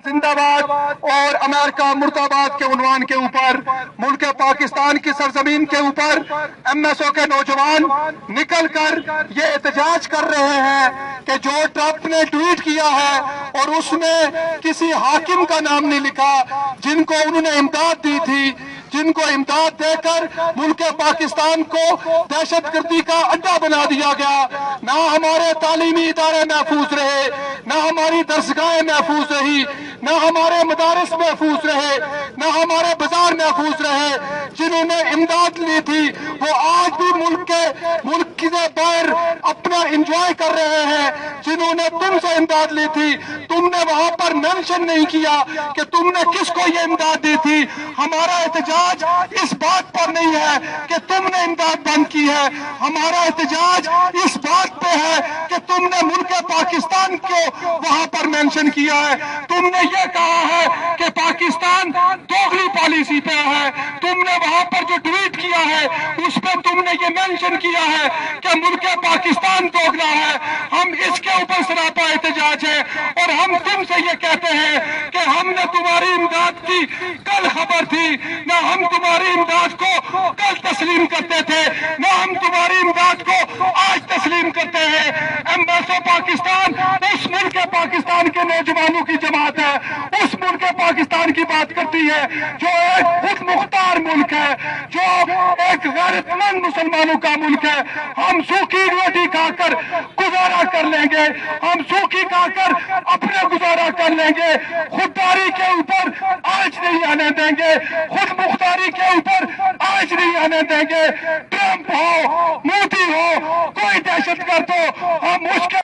زندہ باد اور امریکہ مرداباد کے عنوان کے اوپر ملک پاکستان کی سرزمین کے اوپر ایم ایس او کے نوجوان نکل کر یہ احتجاج کر رہے ہیں کہ جو ٹرمپ نے ٹویٹ کیا ہے اور اس میں کسی حاکم کا نام نہیں لکھا جن کو انہوں نے امداد دی تھی، جن کو امداد دے کر ملک پاکستان کو دہشت گردی کا اڈا بنا دیا گیا، نہ ہمارے تعلیمی ادارے محفوظ رہے، نہ ہماری درسگاہیں محفوظ رہی، نہ ہمارے مدارس محفوظ رہے، نہ ہمارے بازار محفوظ رہے۔ جنہوں نے امداد لی تھی وہ آج بھی ملک کے باہر اپنا انجوائے کر رہے ہیں۔ جنہوں نے تم سے امداد لی تھی تم نے وہاں پر مینشن نہیں کیا کہ تم نے کس کو یہ امداد دی تھی۔ ہمارا احتجاج اس بات پر نہیں ہے کہ تم نے امداد بند کی ہے، ہمارا احتجاج اس بات پہ ہے کہ تم نے ملک پاکستان کو وہاں پر مینشن کیا ہے۔ تم نے یہ کہا ہے کہ پاکستان دوغلی پالیسی پہ ہے، تم نے وہاں پر جو ٹویٹ کیا ہے اس پہ تم نے یہ مینشن کیا ہے کہ ملک پاکستان دوغلا ہے۔ ہم اس کے اوپر سراپا احتجاج ہے اور ہم تم سے یہ کہتے ہیں کہ ہم نے تمہاری امداد کی کل خبر تھی، نہ ہم تمہاری امداد کو کل تسلیم کرتے تھے، نہ ہم تمہاری امداد کو آج تسلیم کرتے ہیں۔ ایم ایس او پاکستان اس ملک پاکستان کے نوجوانوں کی جماعت ہے، اس ملک پاکستان کی بات کرتی ہے جو ایک خود مختار ملک ہے، جو ایک غیرت مند مسلمانوں کا ملک ہے۔ ہم سوکھی روٹی کھا کر گزارا کر لیں گے، ہم سوکھی کھا کر اپنے گزارا کر لیں گے، خودداری کے اوپر آج نہیں آنے دیں گے، خود مختاری کے اوپر آج نہیں آنے دیں گے۔ ٹرمپ ہو، مودی ہو، کوئی دہشت گرد ہو، ہم اس کے